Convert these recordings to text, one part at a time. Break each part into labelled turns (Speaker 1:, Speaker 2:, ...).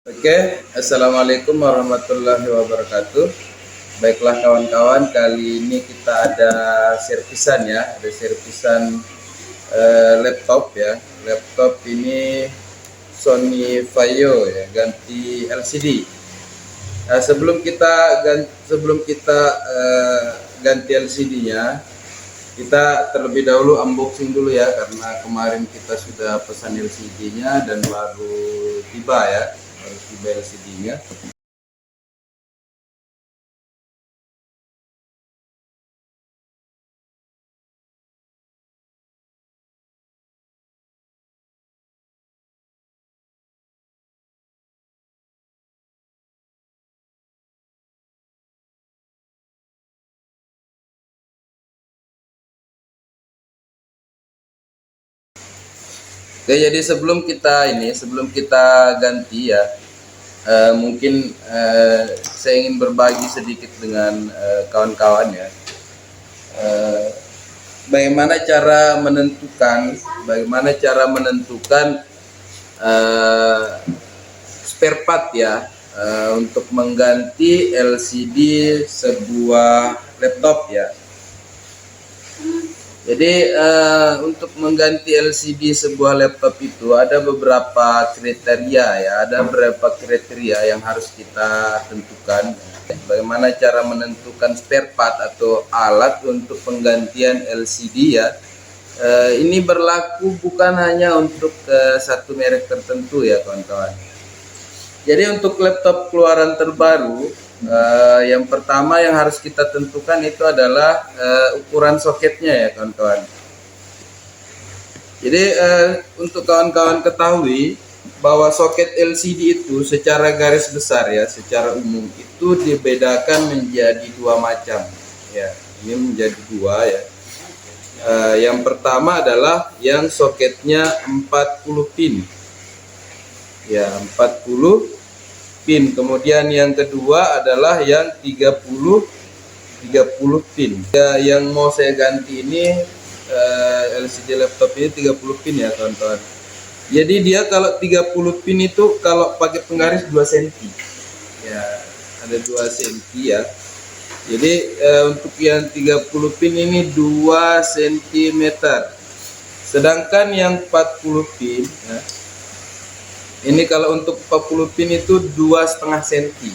Speaker 1: Oke, assalamualaikum warahmatullahi wabarakatuh. Baiklah kawan-kawan, kali ini kita ada servisan ya, ada servisan laptop ya. Laptop ini Sony Vaio ya, ganti LCD. Sebelum kita ganti LCD-nya, kita terlebih dahulu unboxing dulu ya, karena kemarin kita sudah pesan LCD-nya dan baru tiba ya, baru tiba LCD-nya. Oke, jadi sebelum kita ganti ya, mungkin saya ingin berbagi sedikit dengan kawan-kawan ya. Eh, bagaimana cara menentukan spare part ya, untuk mengganti LCD sebuah laptop ya. Jadi untuk mengganti LCD sebuah laptop itu ada beberapa kriteria ya, yang harus kita tentukan. Bagaimana cara menentukan spare part atau alat untuk penggantian LCD ya. Ini berlaku bukan hanya untuk satu merek tertentu ya kawan-kawan. Jadi untuk laptop keluaran terbaru, yang pertama yang harus kita tentukan itu adalah ukuran soketnya ya kawan-kawan. Jadi untuk kawan-kawan ketahui bahwa soket LCD itu secara garis besar ya, secara umum itu dibedakan menjadi dua macam ya. Ini menjadi dua ya. Yang pertama adalah yang soketnya 40 pin ya, 40 pin. Kemudian yang kedua adalah yang 30 pin ya. Yang mau saya ganti ini LCD laptop ini 30 pin ya kawan-kawan. Jadi dia kalau 30 pin itu kalau pakai penggaris 2 cm ya, ada 2 cm ya. Jadi untuk yang 30 pin ini 2 cm, sedangkan yang 40 pin ya, ini kalau untuk 40 pin itu 2,5 cm.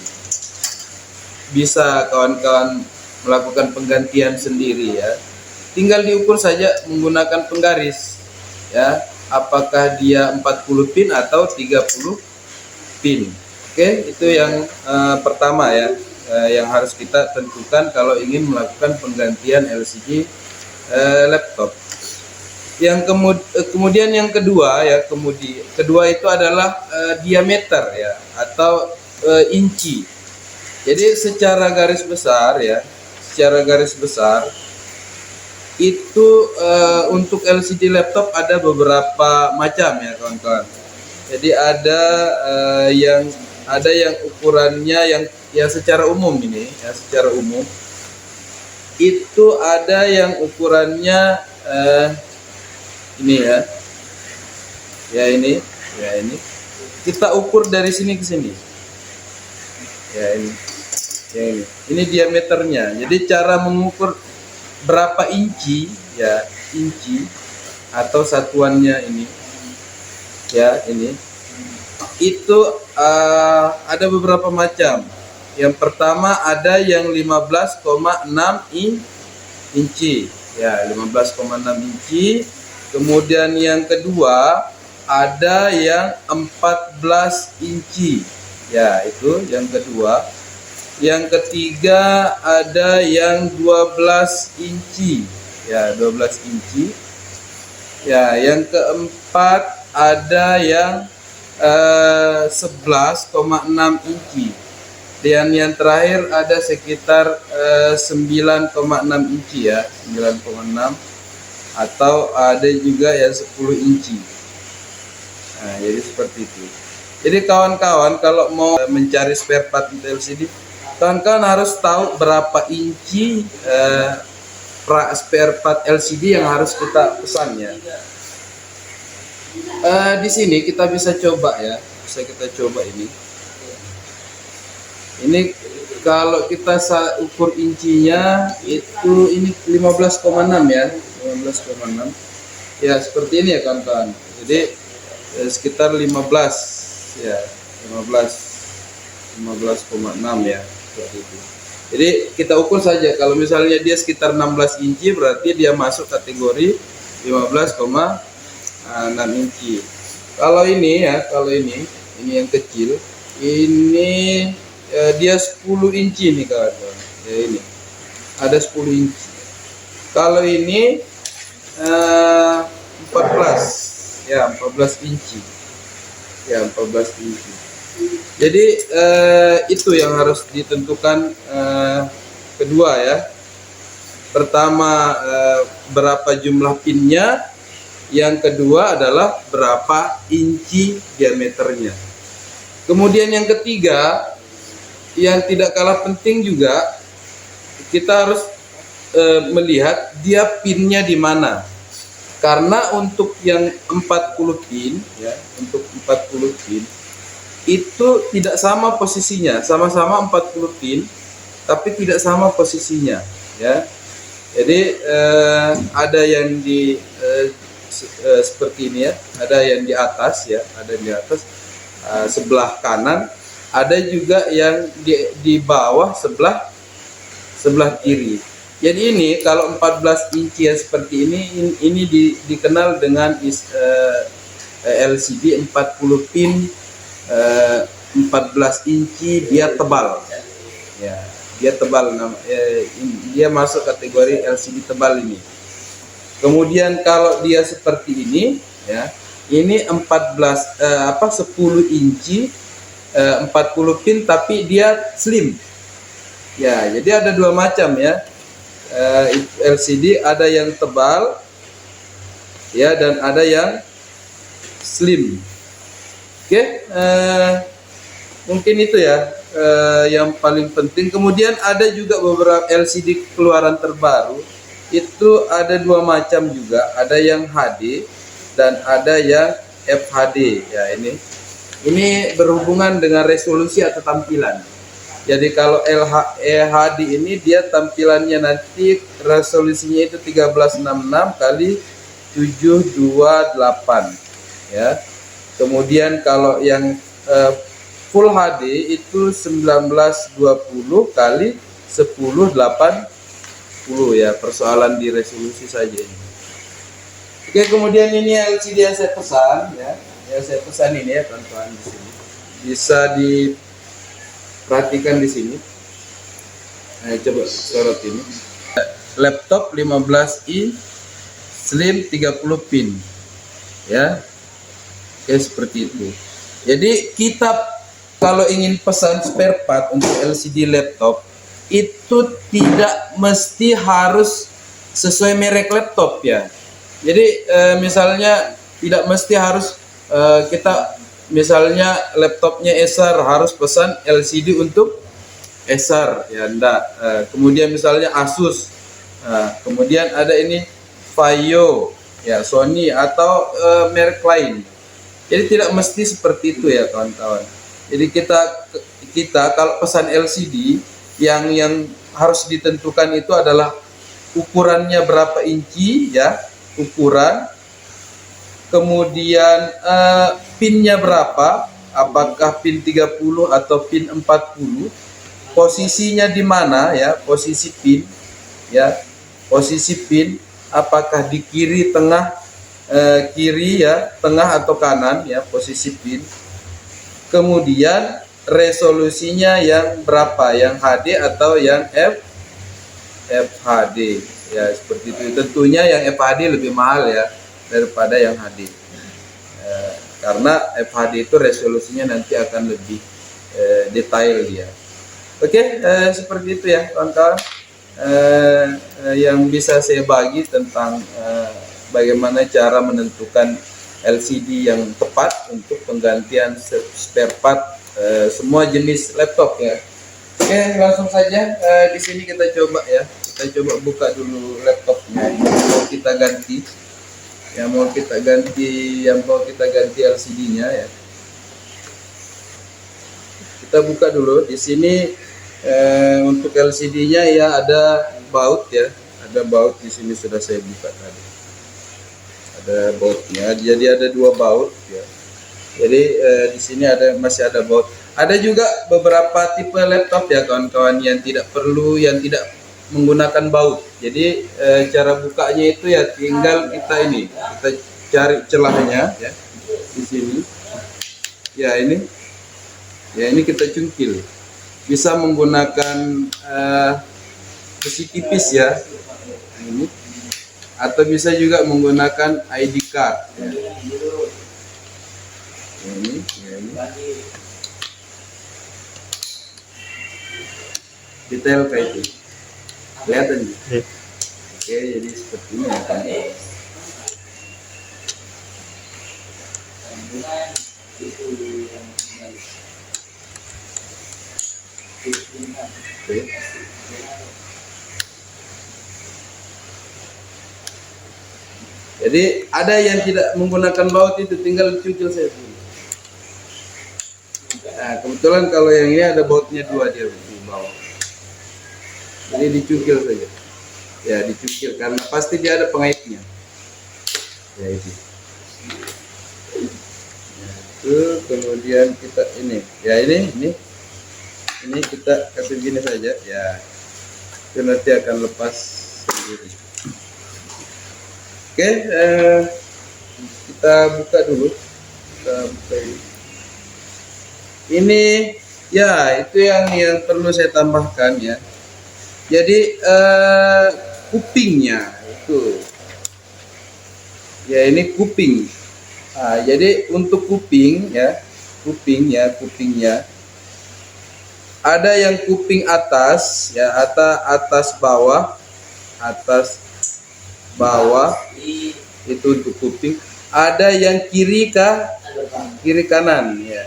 Speaker 1: Bisa kawan-kawan melakukan penggantian sendiri ya. Tinggal diukur saja menggunakan penggaris ya, apakah dia 40 pin atau 30 pin. Oke, itu yang pertama ya, yang harus kita tentukan kalau ingin melakukan penggantian LCD laptop. Yang kemudian yang kedua ya, kedua itu adalah diameter ya, atau inci. Jadi secara garis besar itu untuk LCD laptop ada beberapa macam ya kawan-kawan. Jadi ada yang ukurannya yang secara umum ini ya, secara umum itu ada yang ukurannya ini ya, ini kita ukur dari sini ke sini ya, ini diameternya. Jadi cara mengukur berapa inci ya, inci atau satuannya ini ya, ini itu ada beberapa macam. Yang pertama ada yang 15,6 inci ya, 15,6 inci. Kemudian yang kedua ada yang 14 inci ya, itu yang kedua. Yang ketiga ada yang 12 inci ya, 12 inci ya. Yang keempat ada yang 11,6 inci, dan yang terakhir ada sekitar 9,6 inci ya, 9,6, atau ada juga yang 10 inci. Nah, jadi seperti itu. Jadi kawan-kawan kalau mau mencari spare part LCD, kawan-kawan harus tahu berapa inci spare part LCD yang harus kita pesan ya. Di sini kita bisa coba ya, bisa kita coba ini. Ini kalau kita ukur incinya itu ini 15,6 ya, 15,6 ya, seperti ini ya kawan-kawan. Jadi sekitar 15 ya, 15,6 ya, seperti itu. Jadi kita ukur saja, kalau misalnya dia sekitar 16 inci berarti dia masuk kategori 15,6 inci. Kalau ini ya, kalau ini yang kecil, ini dia 10 inci nih kawan-kawan. Ya, ini ada 10 inci. Kalau ini 14 ya, 14 inci ya, 14 inci. Jadi itu yang harus ditentukan. Kedua ya, pertama berapa jumlah pinnya, yang kedua adalah berapa inci diameternya. Kemudian yang ketiga, yang tidak kalah penting juga, kita harus melihat dia pinnya di mana. Karena untuk yang 40 pin ya, untuk 40 pin itu tidak sama posisinya, sama-sama 40 pin tapi tidak sama posisinya ya. Jadi ada yang di seperti ini ya, ada yang di atas ya, ada yang di atas sebelah kanan, ada juga yang di bawah sebelah kiri. Jadi ini kalau 14 inci ya seperti ini dikenal dengan LCD 40 pin 14 inci, dia tebal ya, dia tebal, dia masuk kategori LCD tebal ini. Kemudian kalau dia seperti ini ya, ini 10 inci 40 pin tapi dia slim ya. Jadi ada dua macam ya, LCD, ada yang tebal ya dan ada yang slim. Oke, mungkin itu ya yang paling penting. Kemudian ada juga beberapa LCD keluaran terbaru, itu ada dua macam juga, ada yang HD dan ada yang FHD ya. Ini berhubungan dengan resolusi atau tampilan. Jadi kalau HD ini dia tampilannya nanti resolusinya itu 1366 kali 728 ya. Kemudian kalau yang Full HD itu 1920 kali 1080 ya, persoalan di resolusi saja ini. Oke, kemudian ini LCD yang saya pesan ya, yang saya pesan ini ya teman-teman, di sini bisa diperhatikan di sini. Nah, coba sorot ini. Laptop 15i slim 30 pin ya. Oke, seperti itu. Jadi kita kalau ingin pesan spare part untuk LCD laptop itu tidak mesti harus sesuai merek laptop ya. Jadi misalnya tidak mesti harus kita misalnya laptopnya Acer harus pesan LCD untuk Acer ya, enggak. Kemudian misalnya Asus, kemudian ada ini Vaio ya, Sony atau merek lain. Jadi tidak mesti seperti itu ya kawan-kawan. Jadi kita kalau pesan LCD yang harus ditentukan itu adalah ukurannya berapa inci ya, ukuran. Kemudian pinnya berapa, apakah pin 30 atau pin 40, posisinya di mana ya, posisi pin ya, posisi pin apakah di kiri, tengah, kiri ya, tengah atau kanan ya, posisi pin. Kemudian resolusinya yang berapa, yang HD atau yang FHD ya, seperti itu. Tentunya yang FHD lebih mahal ya daripada yang HD, karena FHD itu resolusinya nanti akan lebih detail dia. Oke, seperti itu ya kawan-kawan, yang bisa saya bagi tentang bagaimana cara menentukan LCD yang tepat untuk penggantian spare part semua jenis laptop ya. Oke, langsung saja di sini kita coba ya. Kita coba buka dulu laptopnya yang mau kita ganti. Yang mau kita ganti LCD-nya ya. Kita buka dulu. Di sini untuk LCD-nya ya ada baut ya, ada baut di sini sudah saya buka tadi. Ada bautnya, jadi ada 2 baut ya. Jadi di sini masih ada baut. Ada juga beberapa tipe laptop ya kawan-kawan yang tidak tidak menggunakan baut. Jadi cara bukanya itu ya tinggal kita cari celahnya ya di sini. Ya ini kita cungkil. Bisa menggunakan besi tipis ya. Ini atau bisa juga menggunakan ID card ya. Ini. Detail kayak itu kelihatan ya? Oke, jadi seperti ini ya kan. Oke. Jadi ada yang tidak menggunakan baut itu tinggal cucil saja. Nah, kebetulan kalau yang ini ada bautnya 2 dia di bawah. Jadi dicukil saja. Ya, dicukil karena pasti dia ada pengaitnya. Ya itu. Nah, itu kemudian kita ini kita kasih gini saja ya. Itu nanti akan lepas sendiri. Oke, kita buka dulu. Ini ya itu yang perlu saya tambahkan ya. Jadi kupingnya itu ya, ini kuping. Nah, jadi untuk kupingnya ada yang kuping atas ya, atas bawah itu untuk kuping. Ada yang kiri kanan ya.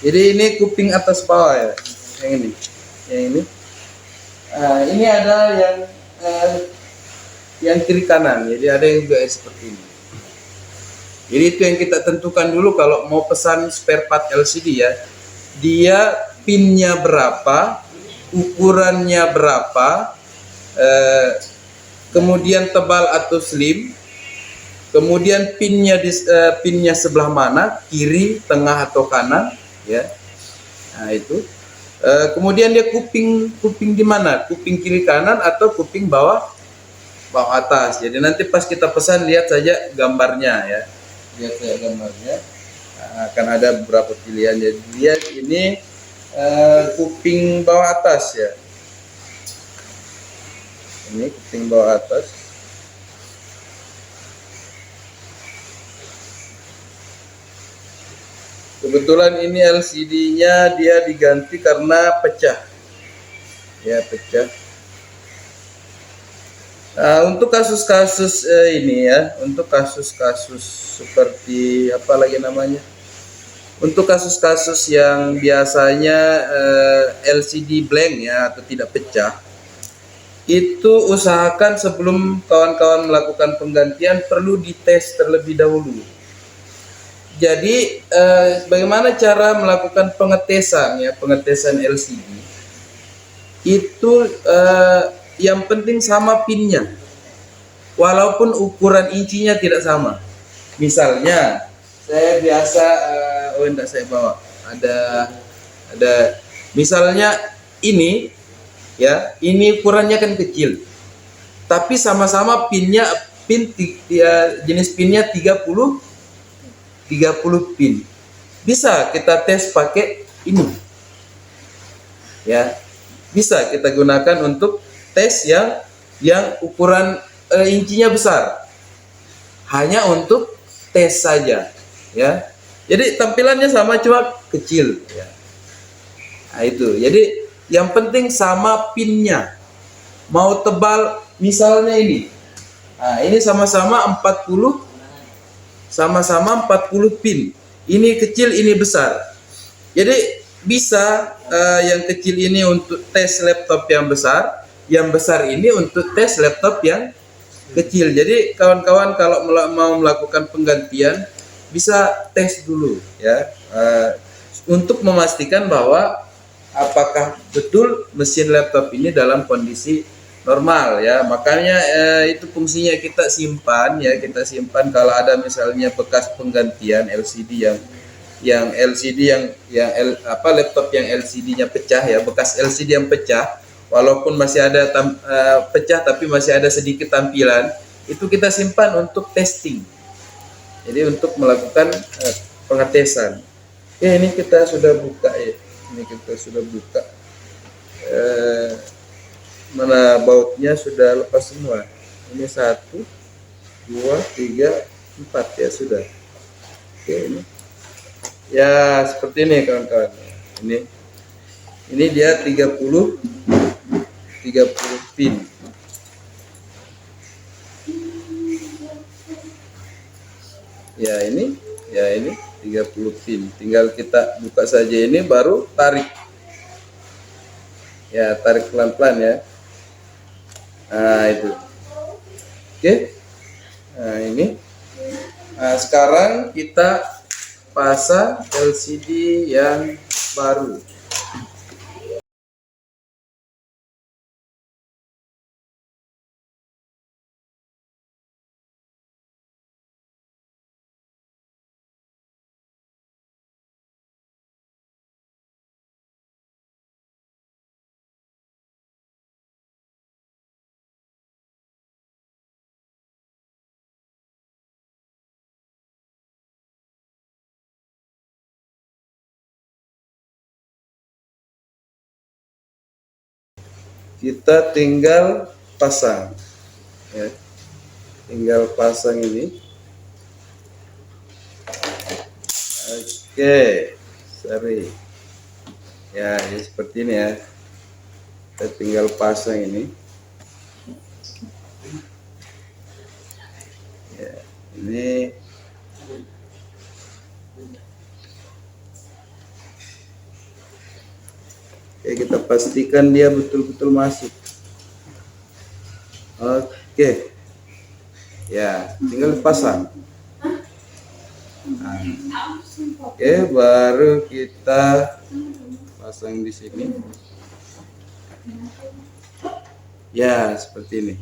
Speaker 1: Jadi ini kuping atas bawah ya, yang ini. Ini ada yang kiri kanan, jadi ada yang juga seperti ini. Jadi itu yang kita tentukan dulu kalau mau pesan spare part LCD ya. Dia pinnya berapa, ukurannya berapa, kemudian tebal atau slim, kemudian pinnya sebelah mana, kiri, tengah atau kanan ya. Nah itu. Kemudian dia kuping di mana? Kuping kiri kanan atau kuping bawah atas. Jadi nanti pas kita pesan lihat saja gambarnya ya. Lihat saja gambarnya. Nah, akan ada beberapa pilihan. Jadi lihat ini kuping bawah atas ya. Ini kuping bawah atas. Kebetulan ini LCD-nya dia diganti karena pecah. Ya, pecah. Nah, untuk kasus-kasus ini ya, untuk kasus-kasus seperti apa lagi namanya? Untuk kasus-kasus yang biasanya LCD blank ya atau tidak pecah, itu usahakan sebelum kawan-kawan melakukan penggantian perlu dites terlebih dahulu. Jadi bagaimana cara melakukan pengetesan LCD? Itu yang penting sama pinnya, walaupun ukuran incinya tidak sama. Misalnya saya biasa, enggak saya bawa, ada misalnya ini ya, ini ukurannya kan kecil, tapi sama-sama jenis pinnya 30 pin. Bisa kita tes pakai ini. Ya. Bisa kita gunakan untuk tes yang ukuran incinya besar. Hanya untuk tes saja, ya. Jadi tampilannya sama cuma kecil, ya. Nah, itu. Jadi yang penting sama pinnya. Mau tebal misalnya ini. Nah, ini sama-sama 40 pin. Ini kecil, ini besar. Jadi bisa yang kecil ini untuk tes laptop yang besar, yang besar ini untuk tes laptop yang kecil. Jadi kawan-kawan kalau mau melakukan penggantian bisa tes dulu ya, untuk memastikan bahwa apakah betul mesin laptop ini dalam kondisi normal ya. Makanya itu fungsinya kita simpan ya, kita simpan kalau ada misalnya bekas penggantian LCD yang LCD laptop yang LCD-nya pecah ya, bekas LCD yang pecah, walaupun masih ada pecah tapi masih ada sedikit tampilan, itu kita simpan untuk testing. Jadi untuk melakukan pengetesan. Ya, ini kita sudah buka ya. Ini kita sudah buka. Mana bautnya sudah lepas semua. Ini 1, 2, 3, 4 ya sudah. Oke, ini. Ya, seperti ini kawan-kawan. Ini dia 30 pin. Ya, ini 30 pin. Tinggal kita buka saja ini, baru tarik. Ya, tarik pelan-pelan ya. Nah, itu. Oke. Nah, ini. Nah, sekarang kita pasang LCD yang baru. Kita tinggal pasang ya. Tinggal pasang ini. Oke, sorry ya, ini seperti ini ya. Kita tinggal pasang ini ya. Ini oke, kita pastikan dia betul-betul masuk. Oke ya, tinggal pasang. Nah, oke, baru kita pasang di sini ya, seperti ini.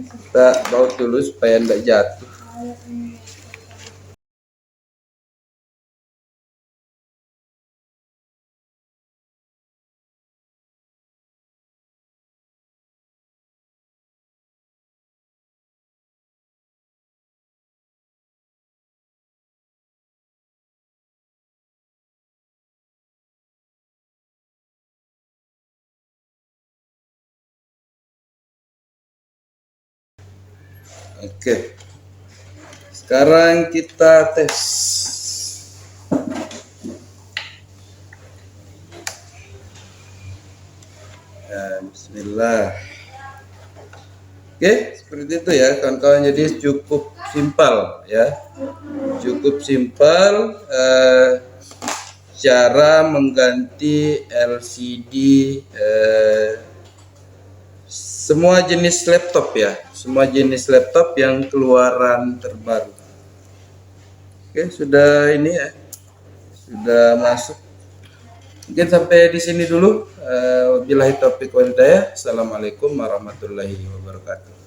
Speaker 1: Kita baut dulu supaya tidak jatuh. Oke, sekarang kita tes. Ya, bismillah. Oke, seperti itu ya kawan-kawan. Jadi cukup simpel ya, cukup simpel cara mengganti LCD semua jenis laptop ya, semua jenis laptop yang keluaran terbaru. Oke, sudah ini ya, sudah masuk. Mungkin sampai di sini dulu. Wabillahi taufiq wal hidayah. Assalamualaikum warahmatullahi wabarakatuh.